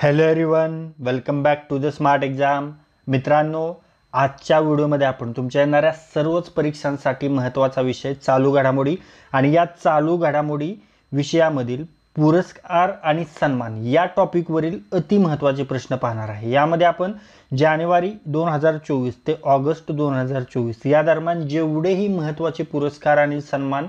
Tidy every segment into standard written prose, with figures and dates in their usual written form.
Hello everyone, welcome back to the smart exam. मित्रांनो, आजच्या व्हिडिओमध्ये आपण तुमच्या येणाऱ्या सर्वच परीक्षांसाठी महत्त्वाचा विषय चालू घडामोडी आणि या चालू घडामोडी विषयामधील पुरस्कार आणि सन्मान या टॉपिकवरील अतिमहत्त्वाचे प्रश्न पाहणार आहे. यामध्ये आपण जानेवारी 2024 ते ऑगस्ट 2024 या दरम्यान जेवढेही महत्त्वाचे पुरस्कार आणि सन्मान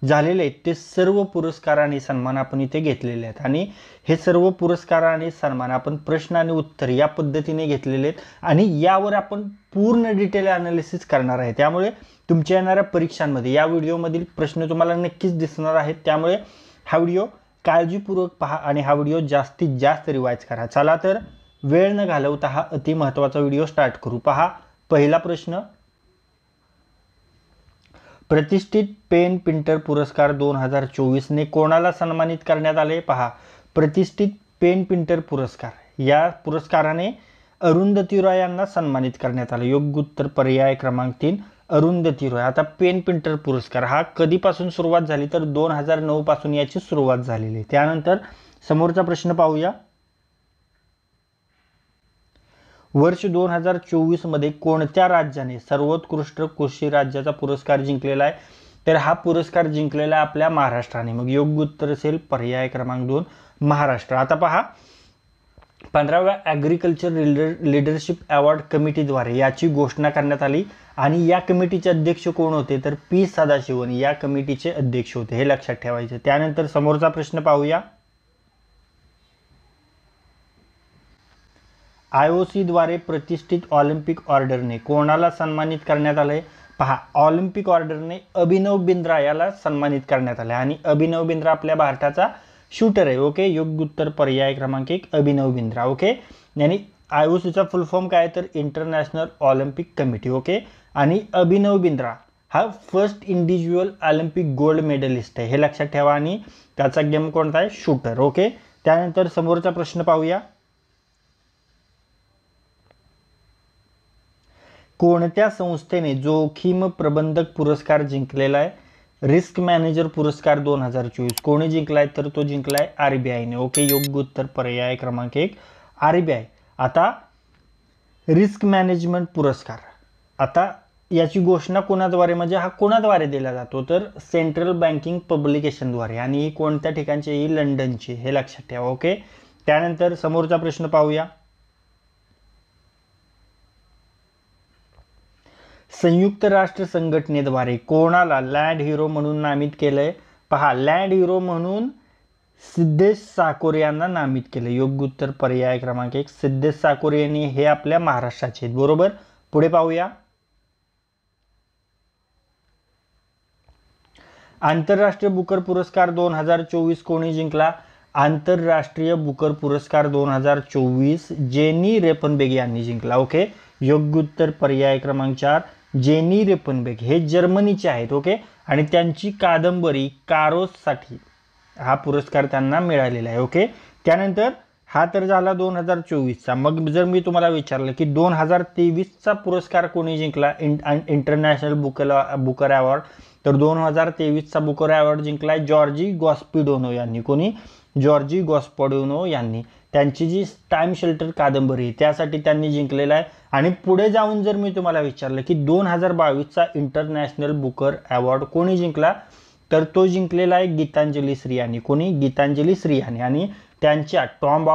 झालेले आहेत ते सर्व पुरस्कार आणि सन्मान आपण इथे घेतलेले आहेत आणि हे सर्व पुरस्कार आणि सन्मान आपण प्रश्न आणि उत्तर या पद्धतीने घेतलेले आहेत आणि यावर आपण पूर्ण डिटेल ॲनालिसिस करणार आहे. त्यामुळे तुमच्या येणाऱ्या परीक्षांमध्ये या व्हिडिओमधील प्रश्न तुम्हाला नक्कीच दिसणार आहेत. त्यामुळे हा व्हिडिओ काळजीपूर्वक पहा आणि हा व्हिडिओ जास्तीत जास्त रिवाइज करा. चला तर वेळ न घालवता हा अति महत्त्वाचा व्हिडिओ स्टार्ट करू. पहा, पहिला प्रश्न, प्रतिष्ठित पेन पिंटर पुरस्कार 2024 ने कोणाला सन्मानित करण्यात आले? पहा, प्रतिष्ठित पेन पिंटर पुरस्कार या पुरस्काराने अरुंधती रॉय यांना सन्मानित करण्यात आले. योग्य उत्तर पर्याय क्रमांक 3 अरुंधती रॉय. आता पेन पिंटर पुरस्कार हा कधीपासून सुरुवात झाली तर 2009 पासून याची सुरुवात झालेली. त्यानंतर समोरचा प्रश्न पाहूया. वर्ष 2024 मध्ये कोणत्या राज्याने सर्वोत्कृष्ट कृषी राज्याचा पुरस्कार जिंकलेला आहे? तर हा पुरस्कार जिंकलेला आहे आपल्या महाराष्ट्राने. मग योग्य उत्तर असेल पर्याय क्रमांक 2 महाराष्ट्र. आता पहा, 15व्या ॲग्रिकल्चर लीडरशिप अवॉर्ड कमिटीद्वारे याची घोषणा करण्यात आली आणि या कमिटीचे अध्यक्ष कोण होते तर पी सदाशिवन या कमिटीचे अध्यक्ष होते, हे लक्षात ठेवायचे. त्यानंतर समोरचा प्रश्न पाहूया. IOC द्वारे प्रतिष्ठित ऑलिम्पिक ऑर्डरने कोणाला सन्मानित करण्यात आले? पहा, ऑलिम्पिक ऑर्डरने अभिनव बिंद्रा याला सन्मानित करण्यात आले आणि अभिनव बिंद्रा आपल्या भारताचा शूटर आहे. ओके, योग्य उत्तर पर्याय क्रमांक 1 अभिनव बिंद्रा. ओके, आणि IOCचा फुल फॉर्म काय तर इंटरनॅशनल ऑलिम्पिक कमिटी. ओके, आणि अभिनव बिंद्रा हा first individual Olympic gold medallist आहे, हे लक्षात ठेवा. आणि त्याचा गेम कोणता आहे? शूटर. ओके, त्यानंतर समोरचा प्रश्न पाहूया. कोणत्या संस्थेने जोखीम प्रबंधक पुरस्कार जिंकलेला आहे? रिस्क मॅनेजर पुरस्कार 2024 कोणी जिंकलाय तर तो जिंकलाय RBIने. ओके, योग्य उत्तर पर्याय क्रमांक 1 RBI. आता रिस्क मॅनेजमेंट पुरस्कार, आता याची घोषणा कोणाद्वारे, म्हणजे हा कोणाद्वारे दिला जातो तर सेंट्रल बँकिंग पब्लिकेशनद्वारे आणि ही कोणत्या ठिकाणची? ही लंडनची, हे लक्षात ठेवा. ओके, त्यानंतर समोरचा प्रश्न पाहूया. संयुक्त राष्ट्र संघटनेद्वारे कोणाला लँड हिरो म्हणून नामित केलंय? पहा, लँड हिरो म्हणून सिद्धेश साकोरे यांना नामित केले. योग्य उत्तर पर्याय क्रमांक 1 सिद्धेश साकोरे यांनी, हे आपल्या महाराष्ट्राचे आहेत. बरोबर. पुढे पाहूया. आंतरराष्ट्रीय बुकर पुरस्कार 2024 कोणी जिंकला? आंतरराष्ट्रीय बुकर पुरस्कार 2024 जेनी रेपनबेग यांनी जिंकला. ओके, योग्य उत्तर पर्याय क्रमांक 4 जेनी रेपनबेग हे जर्मनीचे आहेत. ओके, आणि त्यांची कादंबरी कारोससाठी हा पुरस्कार त्यांना मिळालेला आहे. ओके, त्यानंतर हा तर झाला 2024चा. मग जर मी तुम्हाला विचारलं की 2023चा पुरस्कार कोणी जिंकला इंटरनॅशनल बुकर अवॉर्ड, तर 2023चा बुकर अवॉर्ड जिंकलाय जॉर्जी गॉस्पिडोनो यांनी. कोणी? जॉर्जी गॉस्पिडोनो यांनी. त्यांची जी टाइम शेल्टर कादंबरी त्यासाठी त्यांनी जिंकलेला आहे. आणि पुढे जाऊन जर मी तुम्हाला विचारलं की 2022चा इंटरनॅशनल बुकर अवॉर्ड कोणी जिंकला तर तो जिंकलेला आहे गीतांजली श्री यांनी. कोणी? गीतांजली श्री यांनी. आणि त्यांच्या टॉम्ब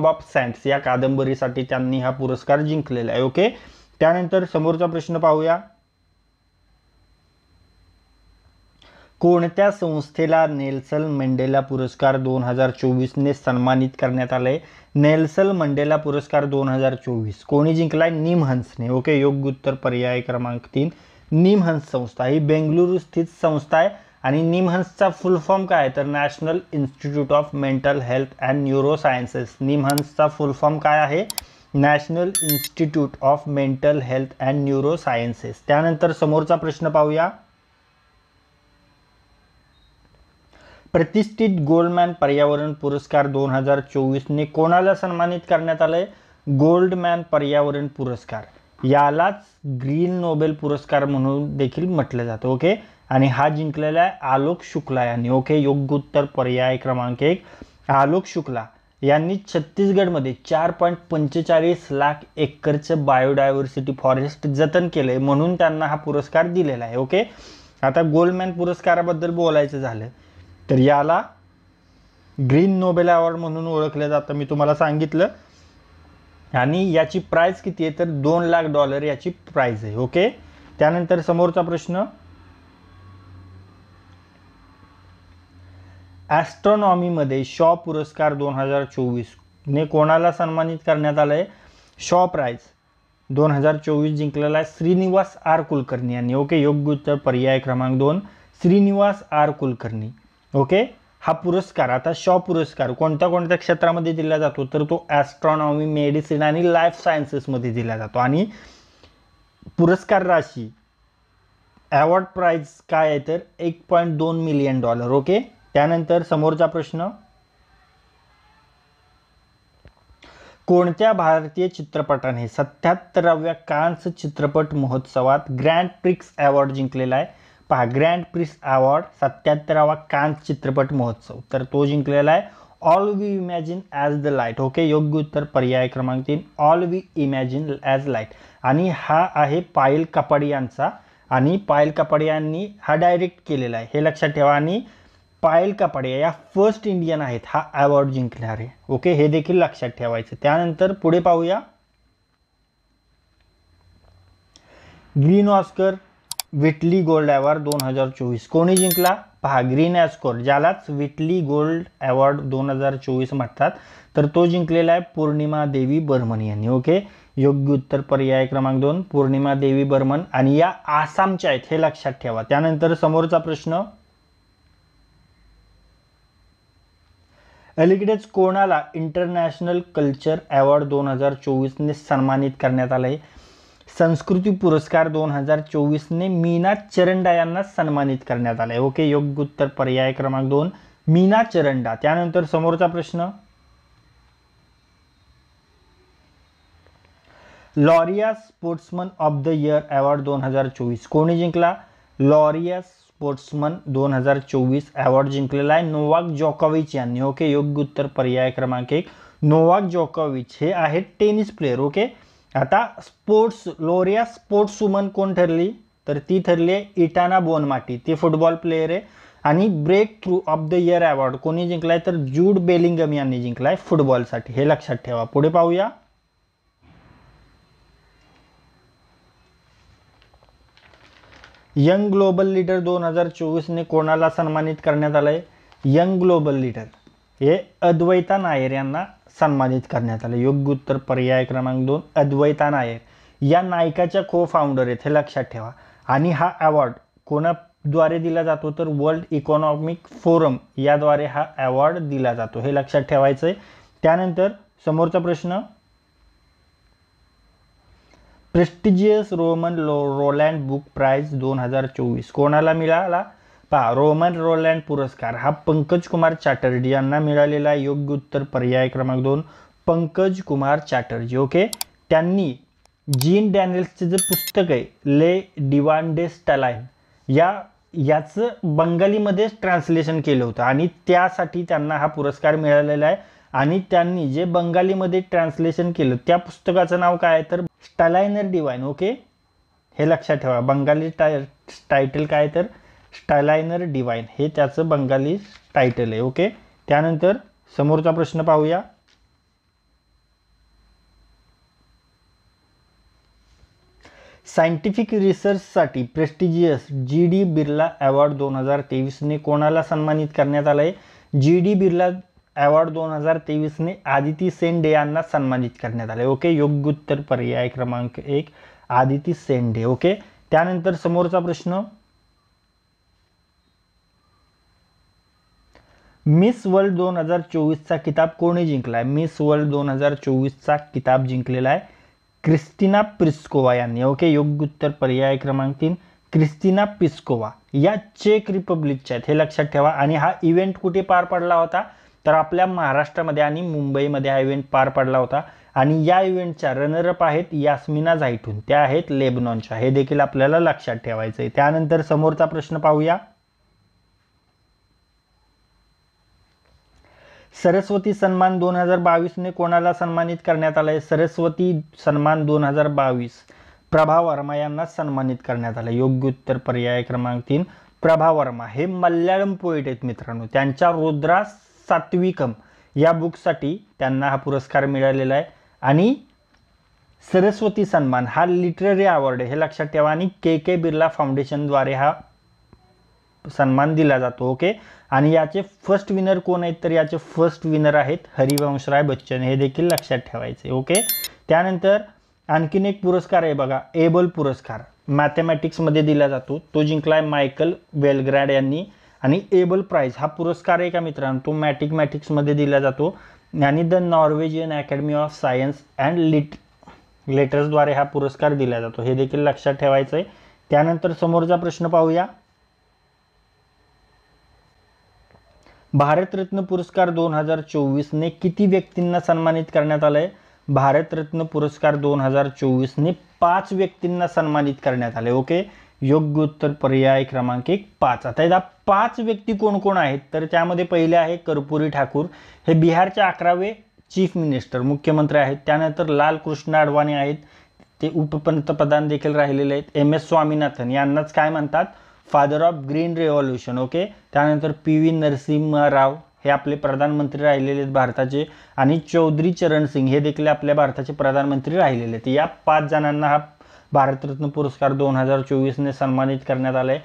ऑफ सँड्स या कादंबरीसाठी त्यांनी हा पुरस्कार जिंकलेला आहे. ओके, त्यानंतर समोरचा प्रश्न पाहूया. कोणत्या संस्थेला नेल्सन मंडेला पुरस्कार 2024 ने सन्मानित करण्यात आले? नेल्सन मंडेला पुरस्कार 2024 कोणी जिंकलाय? निमहंसने. ओके, योग्य उत्तर पर्याय क्रमांक 3 निमहंस संस्था. ही बेंगळुरू स्थित संस्था आहे आणि निमहंसचा फुल फॉर्म काय तर national institute of mental health and neurosciences. निमहंसचा फुल फॉर्म काय आहे? National institute of mental health and neurosciences. त्यानंतर समोरचा प्रश्न पाहूया. प्रतिष्ठित गोल्डमॅन पर्यावरण पुरस्कार 2024 ने कोणाला सन्मानित करण्यात आलंय? गोल्डमॅन पर्यावरण पुरस्कार यालाच ग्रीन नोबेल पुरस्कार म्हणून देखील म्हटलं जातं. ओके, आणि हा जिंकलेला आहे आलोक शुक्ला यांनी. ओके, योग्य उत्तर पर्याय क्रमांक 1 आलोक शुक्ला यांनी छत्तीसगडमध्ये 4.45 लाख एकरचं बायोडायव्हर्सिटी फॉरेस्ट जतन केलंय, म्हणून त्यांना हा पुरस्कार दिलेला आहे. ओके, आता गोल्डमॅन पुरस्काराबद्दल बोलायचं झालं तर याला ग्रीन नोबेल अवॉर्ड म्हणून ओळखलं जातं, मी तुम्हाला सांगितलं. आणि याची प्राइस किती आहे तर $2 लाख याची प्राइस आहे. ओके, त्यानंतर समोरचा प्रश्न, ॲस्ट्रॉनॉमीमध्ये शॉ पुरस्कार 2024 ने कोणाला सन्मानित करण्यात आलंय? शॉ प्राइज 2024 जिंकलेला आहे श्रीनिवास आर कुलकर्णी यांनी. ओके, योग्य उत्तर पर्याय क्रमांक 2 श्रीनिवास आर कुलकर्णी. ओके, हा पुरस्कार, आता शॉ पुरस्कार कोणत्या कोणत्या क्षेत्रामध्ये दिला जातो तर तो ॲस्ट्रॉनॉमी, मेडिसिन आणि लाईफ सायन्सेसमध्ये दिला जातो. आणि पुरस्कार राशी, अवॉर्ड प्राइज काय आहे तर $1.2 मिलियन. ओके, त्यानंतर समोरचा प्रश्न, कोणत्या भारतीय चित्रपटाने 77व्या कान्स चित्रपट महोत्सवात ग्रँड प्रिक्स अवॉर्ड जिंकलेला आहे? पहा, ग्रँड प्रिक्स अवॉर्ड 77वा कान्स चित्रपट महोत्सव, तर तो जिंकलेला आहे all we imagine as the light. Okay, योग्य उत्तर पर्याय क्रमांक 3 all we imagine as light. आणि हा आहे पायल कपाडिया यांचा, आणि पायल कपाडिया यांनी हा डायरेक्ट केलेला आहे, हे लक्षात ठेवा. आणि पायल कपाडिया या फर्स्ट इंडियन आहेत हा अवॉर्ड जिंकणारे. ओके, हे देखील लक्षात ठेवायचं. त्यानंतर पुढे पाहूया, green Oscar Whitley gold award 2024 कोणी जिंकला? पहा, ग्रीन ऑस्कर, ज्यालाच व्हिटली गोल्ड अवॉर्ड 2024 म्हणतात, तर तो जिंकलेला आहे पौर्णिमा देवी बर्मन यांनी. ओके, योग्य उत्तर पर्याय क्रमांक 2 पौर्णिमा देवी बर्मन, आणि या आसामच्या आहेत, हे लक्षात ठेवा. त्यानंतर समोरचा प्रश्न, अलीकडेच कोणाला इंटरनॅशनल कल्चर अवॉर्ड 2024 ने सन्मानित करण्यात आले? संस्कृती पुरस्कार 2024 ने मीना चरंडा यांना सन्मानित करण्यात आले. ओके, योग्य उत्तर पर्याय क्रमांक 2 मीना चरंडा. त्यानंतर समोरचा प्रश्न, Laureus sportsman of the year award 2024 कोणी जिंकला? लॉरिया स्पोर्ट्समन 2024 अवॉर्ड जिंकलेला आहे नोवाक जोकोविच यांनी. ओके, योग्य उत्तर पर्याय क्रमांक 1 नोवाक जोकोविच हे आहेत टेनिस प्लेयर. ओके, आता स्पोर्ट्स लॉरिया स्पोर्ट्स वुमन कोण ठरली तर ती ठरली आहे इटाना बोनमाटी, ती फुटबॉल प्लेयर आहे. आणि breakthrough of the year award कोणी जिंकलाय तर जूड बेलिंगम यांनी जिंकलाय फुटबॉलसाठी, हे लक्षात ठेवा. पुढे पाहूया, यंग ग्लोबल लीडर 2024 ने कोणाला सन्मानित करण्यात आलंय? यंग ग्लोबल लीडर हे अद्वैता नायर यांना सन्मानित करण्यात आले. योग्य उत्तर पर्याय क्रमांक 2 अद्वैता नायर या नायकाच्या को फाउंडर आहेत, हे लक्षात ठेवा. आणि हा अवॉर्ड कोणाद्वारे दिला जातो तर वर्ल्ड इकॉनॉमिक फोरम याद्वारे हा अवॉर्ड दिला जातो, हे लक्षात ठेवायचं आहे. त्यानंतर समोरचा प्रश्न, prestigious Romain Rolland book prize 2024 कोणाला मिळाला? पहा, रोमन रोलँड पुरस्कार हा पंकज कुमार चॅटर्जी यांना मिळालेला. योग्य उत्तर पर्याय क्रमांक 2 पंकज कुमार चॅटर्जी. ओके, त्यांनी जीन डॅनियल्सचे जे पुस्तक आहे ले डिवान डे स्टलाइन याचं बंगालीमध्ये ट्रान्सलेशन केलं होतं, आणि त्यासाठी त्यांना हा पुरस्कार मिळालेला आहे. आणि त्यांनी जे बंगालीमध्ये ट्रान्सलेशन केलं त्या पुस्तकाचं नाव काय आहे तर स्टालायनर डिवाइन. ओके, हे लक्षात ठेवा. बंगाली टायटल काय तर स्टालायनर डिवाइन हे त्याचं बंगाली टायटल आहे. ओके, त्यानंतर समोरचा प्रश्न पाहूया, सायंटिफिक रिसर्चसाठी प्रेस्टिजियस GD बिर्ला अवॉर्ड 2023 ने कोणाला सन्मानित करण्यात आलंय? GD बिर्ला अवॉर्ड 2023 ने आदिती सेंडे यांना सन्मानित करण्यात आले. ओके, योग्य उत्तर पर्याय क्रमांक 1 आदिती सेंडे. ओके, त्यानंतर समोरचा प्रश्न, मिस वर्ल्ड 2024 चा किताब कोणी जिंकलाय? मिस वर्ल्ड 2024 चा किताब जिंकलेला आहे क्रिस्टिना प्लिस्कोवा यांनी. ओके, योग्य उत्तर पर्याय क्रमांक 3 क्रिस्टिना प्लिस्कोवा या चेक रिपब्लिकच्या आहेत, हे लक्षात ठेवा. आणि हा इव्हेंट कुठे पार पडला होता तर आपल्या महाराष्ट्रामध्ये आणि मुंबईमध्ये हा इव्हेंट पार पडला होता. आणि या इव्हेंटच्या रनरअप आहेत यास्मिना झायटून, त्या आहेत लेबनॉनच्या, हे देखील आपल्याला लक्षात ठेवायचं आहे. त्यानंतर समोरचा प्रश्न पाहूया, सरस्वती सन्मान 2022 ने कोणाला सन्मानित करण्यात आलंय? सरस्वती सन्मान 2022 प्रभा वर्मा यांना सन्मानित करण्यात आलं. योग्य उत्तर पर्याय क्रमांक 3 प्रभा वर्मा. हे मल्याळम पोएट आहेत मित्रांनो. त्यांच्या रुद्रा सात्विकम या बुकसाठी त्यांना हा पुरस्कार मिळालेला आहे. आणि सरस्वती सन्मान हा लिटररी अवॉर्ड आहे, हे लक्षात ठेवा. आणि के बिर्ला फाउंडेशनद्वारे हा सन्मान दिला जातो. ओके. आणि याचे फर्स्ट विनर कोण आहेत? तर याचे फर्स्ट विनर आहेत हरिवंशराय बच्चन. हे देखील लक्षात ठेवायचे. ओके. त्यानंतर आणखीन एक पुरस्कार आहे बघा, एबल पुरस्कार मॅथमॅटिक्समध्ये दिला जातो. तो जिंकलाय मायकल वेलग्रॅड यांनी. आणि एबल प्राइज हा पुरस्कार आहे का मित्रांनो, तो मॅथमॅटिक्समध्ये दिला जातो. आणि the Norwegian academy of science and लेटर्सद्वारे हा पुरस्कार दिला जातो. हे देखील लक्षात ठेवायचं आहे. त्यानंतर समोरचा प्रश्न पाहूया. भारतरत्न पुरस्कार 2024 ने किती व्यक्तींना सन्मानित करण्यात आलंय? भारतरत्न पुरस्कार 2024 ने 5 व्यक्तींना सन्मानित करण्यात आले. ओके. योग्य उत्तर पर्याय क्रमांक 1 5. आता या 5 व्यक्ती कोण कोण आहेत? तर त्यामध्ये पहिले आहे कर्पूरी ठाकूर. हे बिहारचे 11वे चीफ मिनिस्टर मुख्यमंत्री आहेत. त्यानंतर लाल कृष्ण अडवाणी आहेत, ते उपपंतप्रधान देखील राहिलेले आहेत. MS स्वामीनाथन यांनाच काय म्हणतात? Father of green revolution. Okay. त्यानंतर PV नरसिम्हा राव हे आपले प्रधानमंत्री राहिलेले आहेत भारताचे. आणि चौधरी चरण सिंग हे देखील आपल्या भारताचे प्रधानमंत्री राहिलेले आहेत. या 5 जणांना हा भारतरत्न पुरस्कार 2024 ने सन्मानित करण्यात आलाय.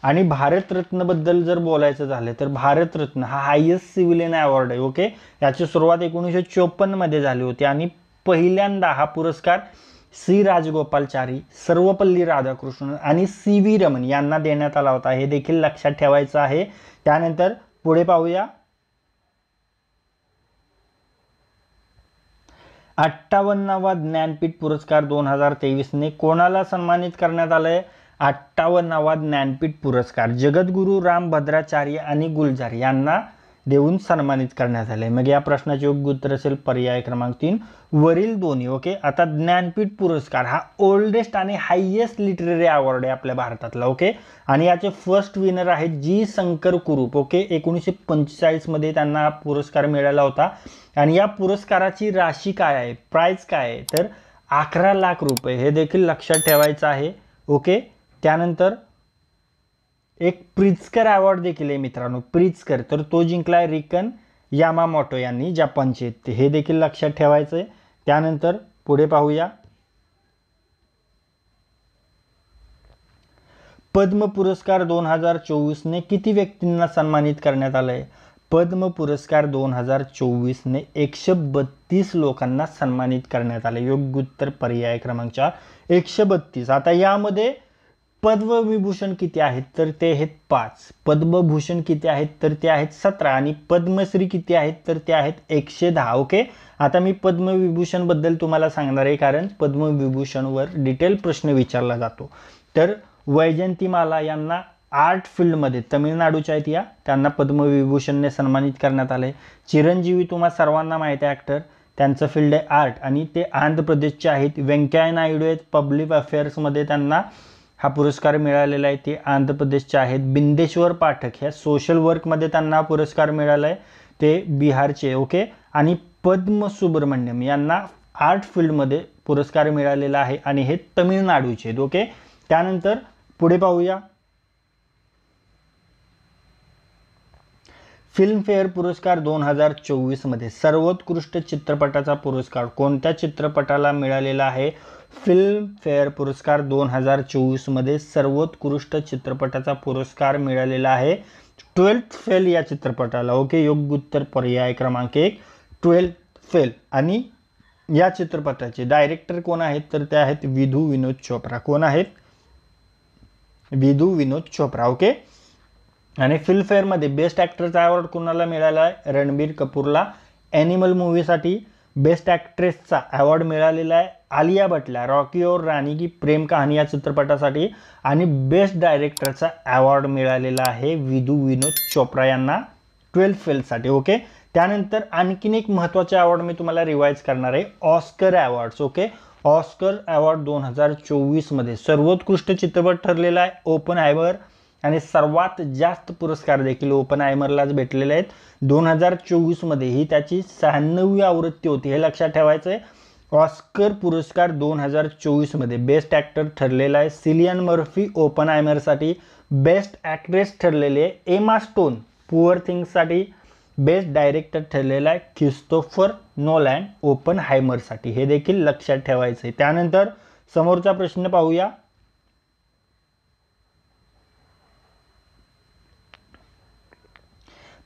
आणि भारतरत्नबद्दल जर बोलायचं झालं तर भारतरत्न हा हायेस्ट सिव्हिलियन अवॉर्ड आहे. ओके. याची सुरुवात 1954 मध्ये झाली होती. आणि पहिल्यांदा हा पुरस्कार सी राजगोपालचारी, सर्वपल्ली राधाकृष्णन आणि CV रमन यांना देण्यात आला होता. हे देखील लक्षात ठेवायचं आहे. त्यानंतर पुढे पाहूया. 58वा ज्ञानपीठ पुरस्कार 2023 ने कोणाला सन्मानित करण्यात आलंय? 58वा ज्ञानपीठ पुरस्कार जगद्गुरू रामभद्राचार्य आणि गुलजार यांना देऊन सन्मानित करण्यात आले. मग या प्रश्नाचे योग्य उत्तर असेल पर्याय क्रमांक 3 वरील दोन्ही. ओके. आता ज्ञानपीठ पुरस्कार हा ओल्डेस्ट आणि हायेस्ट लिटररी अवॉर्ड आहे आपल्या भारतातला. ओके. आणि याचे फर्स्ट विनर आहेत G शंकर कुरूप. ओके. 1945 मध्ये त्यांना हा पुरस्कार मिळाला होता. आणि या पुरस्काराची राशी काय आहे, प्राइस काय आहे? तर 11 लाख रुपये. हे देखील लक्षात ठेवायचं आहे. ओके. त्यानंतर एक प्रित्झकर अवॉर्ड देखील आहे मित्रांनो, प्रित्झकर. तर तो जिंकलाय रिकन यामामोटो यांनी, जपानचे. हे देखील लक्षात ठेवायचं आहे. त्यानंतर पुढे पाहूया. पद्म पुरस्कार 2024 ने किती व्यक्तींना सन्मानित करण्यात आलंय? पद्म पुरस्कार 2024 ने 132 लोकांना सन्मानित करण्यात आले. योग्य उत्तर पर्याय क्रमांक 4 132. आता यामध्ये पद्मविभूषण किती आहेत? तर ते आहेत 5. पद्मभूषण किती आहेत? तर ते आहेत 17. आणि पद्मश्री किती आहेत? तर ते आहेत 110. ओके. आता मी पद्मविभूषण बद्दल तुम्हाला सांगणार आहे, कारण पद्मविभूषणवर डिटेल प्रश्न विचारला जातो. तर वैजयंतीमाला यांना आर्ट फील्डमध्ये, तमिळनाडूच्या आहेत या, त्यांना पद्मविभूषणने सन्मानित करण्यात आले. चिरंजीवी तुम्हा सर्वांना माहिती आहे ॲक्टर, त्यांचं फील्ड आहे आर्ट आणि ते आंध्र प्रदेशचे आहेत. व्यंकय्या नायडू आहेत, पब्लिक अफेअर्समध्ये त्यांना हा पुरस्कार मिळालेला आहे, ते आंध्र प्रदेशचे आहेत. बिंदेश्वर पाठक ह्या सोशल वर्कमध्ये त्यांना पुरस्कार मिळाला आहे, ते बिहारचे. ओके. आणि पद्म सुब्रमण्यम यांना आर्ट फील्डमध्ये पुरस्कार मिळालेला आहे आणि हे तमिळनाडूचे आहेत. ओके. त्यानंतर पुढे पाहूया. फिल्मफेअर पुरस्कार 2024 मध्ये सर्वोत्कृष्ट चित्रपटाचा पुरस्कार कोणत्या चित्रपटाला मिळालेला आहे? फिल्मफेअर पुरस्कार 2024 मध्ये सर्वोत्कृष्ट चित्रपटाचा पुरस्कार मिळालेला आहे 12th फेल या चित्रपटाला. ओके. योग्य उत्तर पर्याय क्रमांक 1 12th फेल. आणि या चित्रपटाचे डायरेक्टर कोण आहेत? तर ते आहेत विधू विनोद चोप्रा. कोण आहेत? विधू विनोद चोप्रा. ओके. आणि फिल्मफेअरमध्ये बेस्ट ॲक्टरचा अवॉर्ड कोणाला मिळाला आहे? रणबीर कपूरला. ॲनिमल मूवीसाठी बेस्ट ॲक्ट्रेसचा अवॉर्ड मिळालेला आहे आलिया भटला, रॉकी और रानी की प्रेम कहाणी या चित्रपटासाठी. आणि बेस्ट डायरेक्टरचा अवॉर्ड मिळालेला आहे विधू विनोद चोप्रा यांना 12th फेलसाठी. ओके. त्यानंतर आणखीन एक महत्त्वाचे अवॉर्ड मी तुम्हाला रिवाइज करणार आहे, Oscar awards. Okay. Oscar award 2024 मध्ये सर्वोत्कृष्ट चित्रपट ठरलेला आहे ओपनहायमर आणि सर्वात जास्त पुरस्कार देखील ओपनहायमरलाच भेटलेले आहेत. 2024 मध्ये ही त्याची 96वी आवृत्ती होती, हे लक्षात ठेवायचं आहे. ऑस्कर पुरस्कार 2024 मध्ये बेस्ट ॲक्टर ठरलेला आहे सिलियन मर्फी ओपनहायमरसाठी, बेस्ट ॲक्ट्रेस ठरलेली आहे एमा स्टोन पुअर थिंग्ससाठी, बेस्ट डायरेक्टर ठरलेला आहे ख्रिस्तोफर नोलॅन ओपनहायमरसाठी, हे देखील लक्षात ठेवायचं आहे. त्यानंतर समोरचा प्रश्न पाहूया.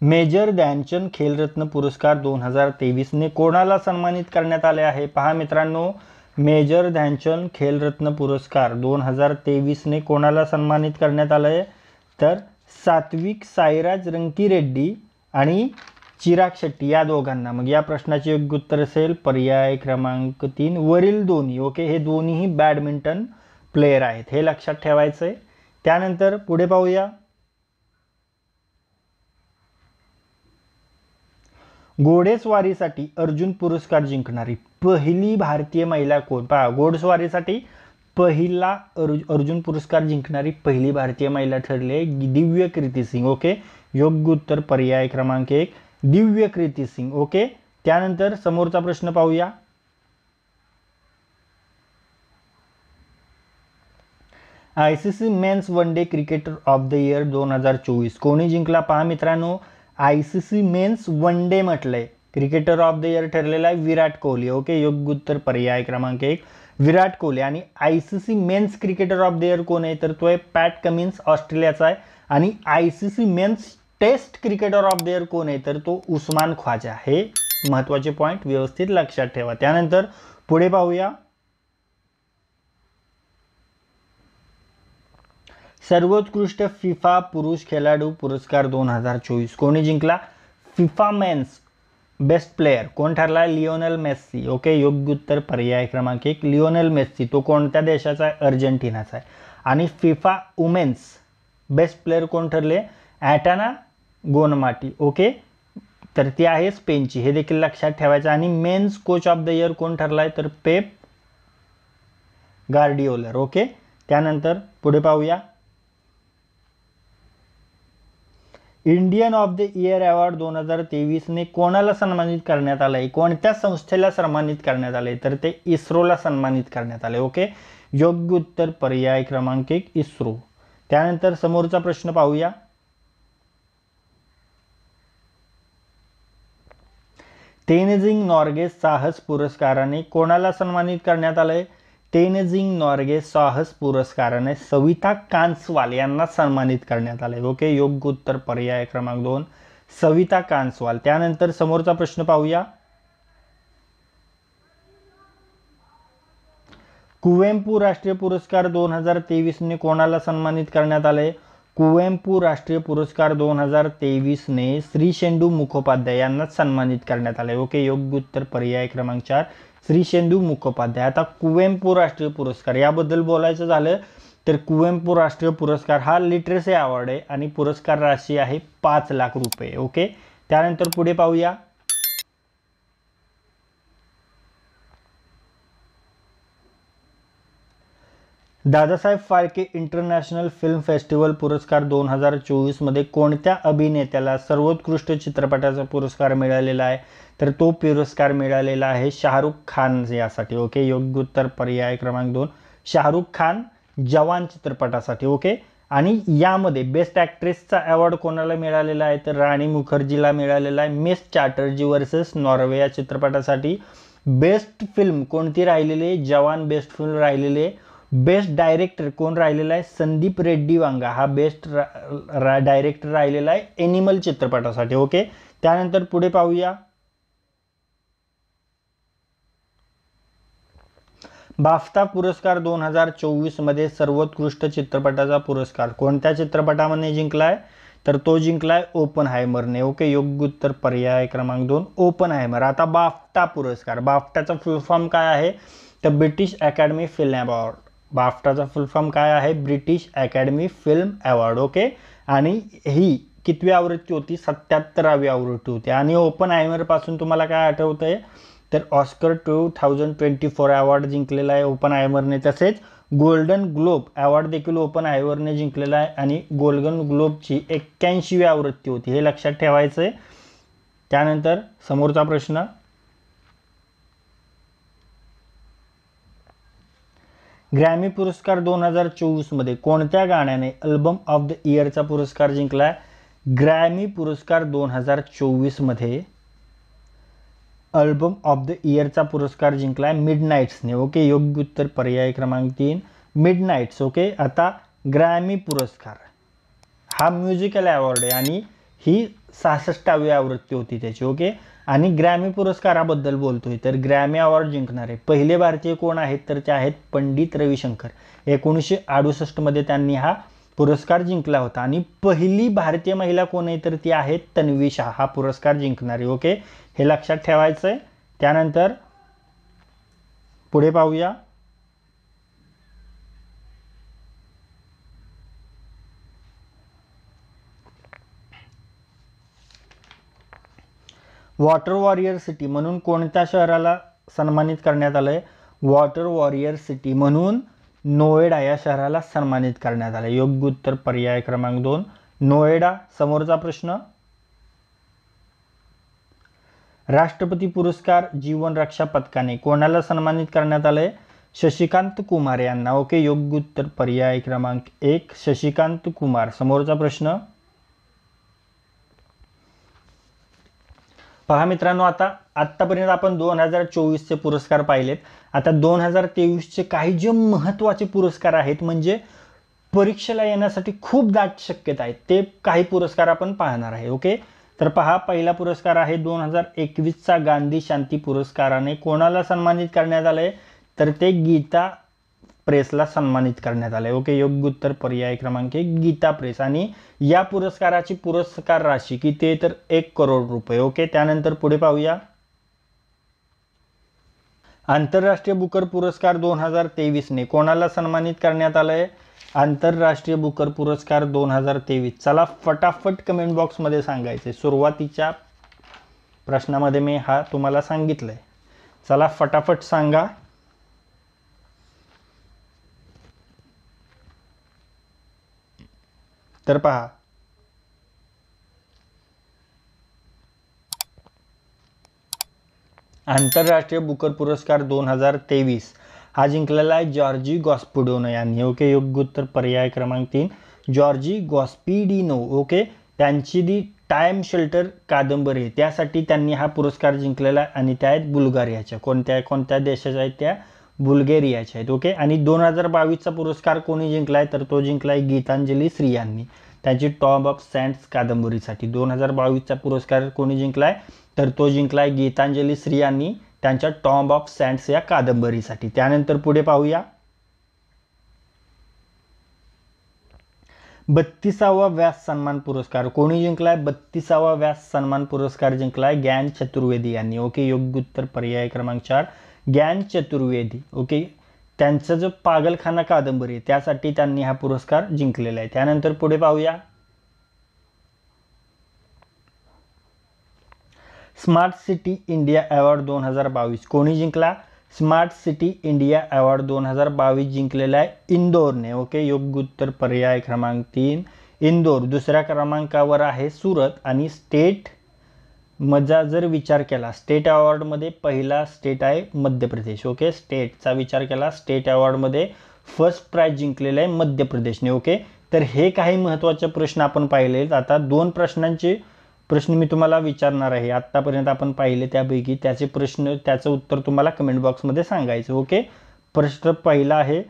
मेजर ध्यानचंद खेलरत्न पुरस्कार 2023 ने कोणाला सन्मानित करण्यात आले आहे? पहा मित्रांनो, मेजर ध्यानचंद खेलरत्न पुरस्कार 2023 ने कोणाला सन्मानित करण्यात आले आहे? तर सात्विक साईराज रंकीरेड्डी आणि चिराग शेट्टी या दोघांना. मग या प्रश्नाचे योग्य उत्तर असेल पर्याय क्रमांक 3 वरील दोन्ही. ओके, हे दोन्हीही बॅडमिंटन प्लेयर आहेत, हे लक्षात ठेवायचं आहे. त्यानंतर पुढे पाहूया. घोडेस्वारीसाठी अर्जुन पुरस्कार जिंकणारी पहिली भारतीय महिला कोण? पहा, घोडेस्वारीसाठी पहिला अर्जुन पुरस्कार जिंकणारी पहिली भारतीय महिला ठरली आहे दिव्य कीर्ती सिंग. ओके, योग्य उत्तर पर्याय क्रमांक 1 दिव्य कीर्ती सिंग. ओके, त्यानंतर समोरचा प्रश्न पाहूया. ICC men's one day cricketer of the year 2024 कोणी जिंकला? पहा मित्रांनो, आयसीसी मेन्स वन डे म्हटलंय, क्रिकेटर ऑफ द इयर ठरलेला आहे विराट कोहली. ओके, योग्य उत्तर पर्याय क्रमांक 1 विराट कोहली. आणि ICC men's cricketer of the year कोण आहे? तर तो आहे पॅट कमिन्स ऑस्ट्रेलियाचा आहे. आणि ICC men's test cricketer of the year कोण आहे? तर तो उस्मान ख्वाजा. हे महत्त्वाचे पॉईंट व्यवस्थित लक्षात ठेवा. त्यानंतर पुढे पाहूया. सर्वोत्कृष्ट फिफा पुरुष खेळाडू पुरस्कार 2024 कोणी जिंकला? फिफा मेन्स बेस्ट प्लेयर कोण ठरला? Lionel Messi. ओके, योग्य उत्तर पर्याय क्रमांक 1 लिओनेल मेस्सी. तो कोणत्या देशाचा आहे? अर्जेंटिनाचा आहे. आणि फिफा वुमेन्स बेस्ट प्लेयर कोण ठरले? ॲटाना गोनमाटी. ओके, तर ती आहे स्पेनची, हे देखील लक्षात ठेवायचं. आणि men's coach of the year कोण ठरलाय? तर पेप गार्डिओलर. ओके, त्यानंतर पुढे पाहूया. Indian of the year award 2023 ने कोणाला सन्मानित करण्यात आलंय? कोणत्या संस्थेला सन्मानित करण्यात आले? तर ते इस्रोला सन्मानित करण्यात आले. ओके, योग्य उत्तर पर्याय क्रमांक 1 इस्रो. त्यानंतर समोरचा प्रश्न पाहूया. तेनजिंग नॉर्गे साहस पुरस्काराने कोणाला सन्मानित करण्यात आलंय? तेनजिंग नॉर्गे साहस पुरस्काराने सविता कांसवाल यांना सन्मानित करण्यात आले. ओके, योग्य उत्तर पर्याय क्रमांक 2 सविता कांसवाल. त्यानंतर समोरचा प्रश्न पाहूया. कुवेंपू राष्ट्रीय पुरस्कार 2023 ने कोणाला सन्मानित करण्यात आले? कुवेंपू राष्ट्रीय पुरस्कार 2023 ने श्रीशेंदू मुखोपाध्याय यांना सन्मानित करण्यात आले. ओके, योग्य उत्तर पर्याय क्रमांक 4 श्रीशेंदू मुखोपाध्याय. आता कुवेंपू राष्ट्रीय पुरस्कार याबद्दल बोलायचं झालं तर कुवेंपू राष्ट्रीय पुरस्कार हा लिटरसी अवॉर्ड आहे आणि पुरस्कार राशी आहे 5 लाख रुपये. ओके, त्यानंतर पुढे पाहूया. Dadasaheb Phalke international film festival पुरस्कार 2024 मध्ये कोणत्या अभिनेत्याला सर्वोत्कृष्ट चित्रपटाचा पुरस्कार मिळालेला आहे? तर तो पुरस्कार मिळालेला आहे शाहरुख खान यासाठी. ओके, योग्य उत्तर पर्याय क्रमांक 2 शाहरुख खान जवान चित्रपटासाठी. ओके, आणि यामध्ये बेस्ट ॲक्ट्रेसचा अवॉर्ड कोणाला मिळालेला आहे? तर राणी मुखर्जीला मिळालेला आहे मिस चॅटर्जी वर्सेस नॉर्वे या चित्रपटासाठी. बेस्ट फिल्म कोणती राहिलेली आहे? जवान बेस्ट फिल्म राहिलेली आहे. बेस्ट डायरेक्टर कोण राहिलेला आहे? संदीप रेड्डी वांगा हा बेस्ट डायरेक्टर राहिलेला आहे एनिमल चित्रपटासाठी. ओके, त्यानंतर पुढे पाहूया. बाफ्टा पुरस्कार 2024 मध्ये सर्वोत्कृष्ट चित्रपटाचा पुरस्कार कोणत्या चित्रपटामध्ये जिंकलाय? तर तो जिंकलाय ओपनहायमरने. ओके, योग्य उत्तर पर्याय क्रमांक 2 ओपनहायमर. आता बाफ्टा पुरस्कार, बाफ्टाचा फुल फॉर्म काय आहे? तर ब्रिटिश अकॅडमी फिल्म अवॉर्ड. बाफ्टाचा फुल फॉर्म काय आहे? British academy film award. Okay, आणि ही कितवी आवृत्ती होती? 77वी आवृत्ती होती. आणि ओपनहायमर पासून तुम्हाला काय आठवतंय? तर ऑस्कर 2024 अवॉर्ड जिंकलेला आहे ओपनहायमरने. तसेच गोल्डन ग्लोब अवॉर्ड देखील ओपनहायमरने जिंकलेला आहे आणि गोल्डन ग्लोबची 81वी आवृत्ती होती, हे लक्षात ठेवायचं आहे. त्यानंतर समोरचा प्रश्न, ग्रॅमी पुरस्कार 2024 मध्ये कोणत्या गाण्याने अल्बम ऑफ द इयरचा पुरस्कार जिंकला? ग्रॅमी पुरस्कार 2024 मध्ये अल्बम ऑफ द इयरचा पुरस्कार जिंकलाय मिडनाईट्सने. ओके, योग्य उत्तर पर्याय क्रमांक 3 मिडनाईट्स. ओके, आता ग्रॅमी पुरस्कार हा म्युझिकल अवॉर्ड आहे आणि ही 66वी आवृत्ती होती त्याची. ओके, आणि ग्रॅमी पुरस्काराबद्दल बोलतोय तर ग्रॅमी अवॉर्ड जिंकणारे पहिले भारतीय कोण आहेत तर ते आहेत पंडित रविशंकर. 1968 मध्ये त्यांनी हा पुरस्कार जिंकला होता आणि पहिली भारतीय महिला कोण आहे तर ती आहे तन्वी शाह हा पुरस्कार जिंकणारी. ओके, हे लक्षात ठेवायचं आहे. त्यानंतर पुढे पाहूया. वॉटर वॉरियर सिटी म्हणून कोणत्या शहराला सन्मानित करण्यात आलंय? वॉटर वॉरियर सिटी म्हणून नोएडा या शहराला सन्मानित करण्यात आले. योग्य उत्तर पर्याय क्रमांक 2 नोएडा. समोरचा प्रश्न, राष्ट्रपती पुरस्कार जीवन रक्षा पदकाने कोणाला सन्मानित करण्यात आले? शशिकांत कुमार यांना. ओके, योग्य उत्तर पर्याय क्रमांक 1 शशिकांत कुमार. समोरचा प्रश्न पहा मित्रांनो, आतापर्यंत आपण 2024 चे पुरस्कार पाहिलेत. आता 2023 चे काही जे महत्त्वाचे पुरस्कार आहेत म्हणजे परीक्षेला येण्यासाठी खूप दाट शक्यता आहेत ते काही पुरस्कार आपण पाहणार आहे. ओके, तर पहा, पहिला पुरस्कार आहे 2021 चा गांधी शांती पुरस्काराने कोणाला सन्मानित करण्यात आले तर ते गीता प्रेसला सन्मानित करण्यात आले. ओके, योग्य उत्तर पर्याय क्रमांक 1 गीता प्रेस. आणि या पुरस्काराची पुरस्कार राशी किती आहे तर 1 करोड रुपये. ओके, त्यानंतर पुढे पाहूया. आंतरराष्ट्रीय बुकर पुरस्कार 2023 ने कोणाला सन्मानित करण्यात आलंय? आंतरराष्ट्रीय बुकर पुरस्कार 2023. चला फटाफट कमेंट बॉक्समध्ये सांगायचे. सुरुवातीच्या प्रश्नामध्ये मी हा तुम्हाला सांगितलंय. चला फटाफट सांगा. तर पहा, आंतरराष्ट्रीय बुकर पुरस्कार 2023 हा जिंकलेला आहे जॉर्जी गॉस्पिडिनो यांनी. ओके, योग्य उत्तर पर्याय क्रमांक 3 जॉर्जी गॉस्पिडिनो. ओके, त्यांची दी टाइम शेल्टर कादंबरी आहे त्यासाठी त्यांनी हा पुरस्कार जिंकलेला आहे आणि त्या आहेत बुल्गारियाच्या. कोणत्या देशाच्या आहेत त्या? बुल्गेरियाच्या आहेत. ओके, आणि 2022चा पुरस्कार कोणी जिंकलाय तर तो जिंकलाय गीतांजली श्री यांनी त्यांची टॉम्ब ऑफ सॅण्ड्स कादंबरीसाठी. 2022चा पुरस्कार कोणी जिंकलाय तर तो जिंकलाय गीतांजली श्री यांनी त्यांच्या टॉम्ब ऑफ सॅण्ड्स या कादंबरीसाठी. त्यानंतर पुढे पाहूया. 32वा व्यास सन्मान पुरस्कार कोणी जिंकलाय? 32वा व्यास सन्मान पुरस्कार जिंकलाय ज्ञान चतुर्वेदी यांनी. ओके, योग्य उत्तर पर्याय क्रमांक 4 ज्ञान चतुर्वेदी. ओके, त्यांचं जो पागलखाना कादंबरी आहे त्यासाठी त्यांनी हा पुरस्कार जिंकलेला आहे. त्यानंतर पुढे पाहूया. स्मार्ट सिटी इंडिया अवॉर्ड 2022 कोणी जिंकला? स्मार्ट सिटी इंडिया अवॉर्ड 2022 जिंकलेला आहे इंदोरने. ओके, योग्य उत्तर पर्याय क्रमांक 3 इंदोर. दुसऱ्या क्रमांकावर आहे सुरत. आणि स्टेट मजा जर विचार केला स्टेट अवॉर्डमध्ये पहिला स्टेट आहे मध्य प्रदेश. ओके, स्टेटचा विचार केला स्टेट अवॉर्डमध्ये फर्स्ट प्राइज जिंकलेलं आहे मध्य प्रदेशने. ओके, तर हे काही महत्त्वाचे प्रश्न आपण पाहिलेत. आता 2 प्रश्न मी तुम्हाला विचारणार आहे. आत्तापर्यंत आपण पाहिले त्यापैकी त्याचं उत्तर तुम्हाला कमेंट बॉक्समध्ये सांगायचं. ओके, प्रश्न पहिला आहे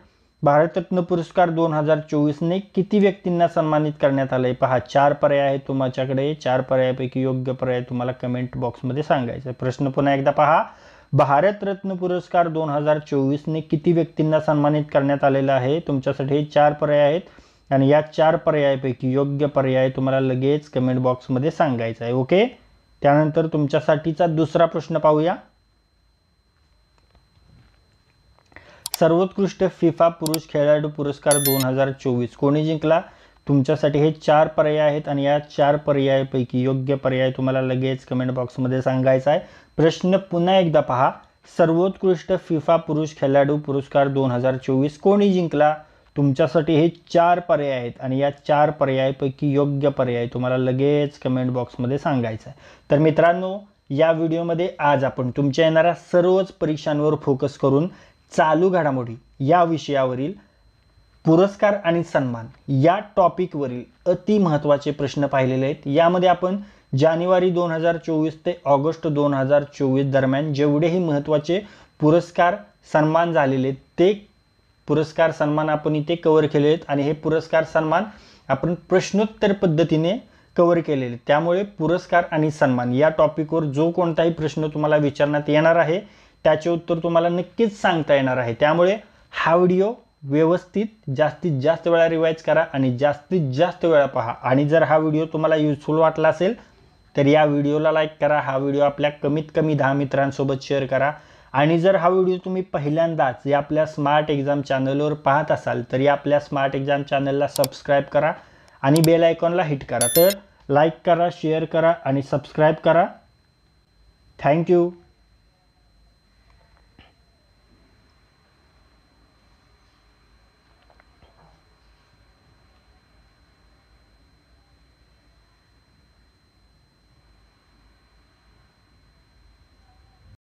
भारतरत्न पुरस्कार 2024 ने किती व्यक्तींना सन्मानित करण्यात आलंय? पहा, 4 पर्याय आहेत तुमच्याकडे. 4 पर्यायापैकी योग्य पर्याय तुम्हाला कमेंट बॉक्समध्ये सांगायचं. प्रश्न पुन्हा एकदा पहा. भारतरत्न पुरस्कार 2024 ने किती व्यक्तींना सन्मानित करण्यात आलेला आहे? तुमच्यासाठी 4 पर्याय आहेत आणि या 4 पर्यायापैकी योग्य पर्याय तुम्हाला लगेच कमेंट बॉक्समध्ये सांगायचा आहे. ओके, त्यानंतर तुमच्यासाठीचा दुसरा प्रश्न पाहूया. सर्वोत्कृष्ट फिफा पुरुष खेळाडू पुरस्कार 2024 कोणी जिंकला? तुमच्यासाठी हे 4 पर्याय आहेत आणि या 4 पर्यायापैकी योग्य पर्याय तुम्हाला लगेच कमेंट बॉक्समध्ये सांगायचा आहे. प्रश्न पुन्हा एकदा पहा. सर्वोत्कृष्ट फिफा पुरुष खेळाडू पुरस्कार 2024 कोणी जिंकला? तुमच्यासाठी हे 4 पर्याय आहेत आणि या 4 पर्यायापैकी योग्य पर्याय तुम्हाला लगेच कमेंट बॉक्समध्ये सांगायचा आहे. तर मित्रांनो, या व्हिडिओमध्ये आज आपण तुमच्या येणाऱ्या सर्वच परीक्षांवर फोकस करून चालू घडामोडी या विषयावरील पुरस्कार आणि सन्मान या टॉपिकवरील अति महत्त्वाचे प्रश्न पाहिलेले आहेत. यामध्ये आपण जानेवारी 2024 ते ऑगस्ट 2024 दरम्यान जेवढेही महत्त्वाचे पुरस्कार सन्मान झालेले ते पुरस्कार सन्मान आपण इथे कव्हर केले आहेत आणि हे पुरस्कार सन्मान आपण प्रश्नोत्तर पद्धतीने कव्हर केलेले. त्यामुळे पुरस्कार आणि सन्मान या टॉपिकवर जो कोणताही प्रश्न तुम्हाला विचारण्यात येणार आहे त्याचे उत्तर तुम्हाला नक्कीच सांगता येणार आहे. त्यामुळे हा व्हिडिओ व्यवस्थित जास्तीत जास्त वेळा रिवाइज करा आणि जास्तीत जास्त वेळा पहा. आणि जर हा व्हिडिओ तुम्हाला युजफुल वाटला असेल तर या व्हिडिओला लाईक करा. हा व्हिडिओ आपल्या कमीत कमी 10 मित्रांसोबत शेअर करा. आणि जर हा व्हिडिओ तुम्ही पहिल्यांदाच या आपल्या स्मार्ट एक्झाम चॅनलवर पाहत असाल तर या आपल्या स्मार्ट एक्झाम चॅनलला सबस्क्राईब करा आणि बेल आयकॉनला हिट करा. तर लाईक करा, शेअर करा आणि सबस्क्राईब करा. थँक्यू.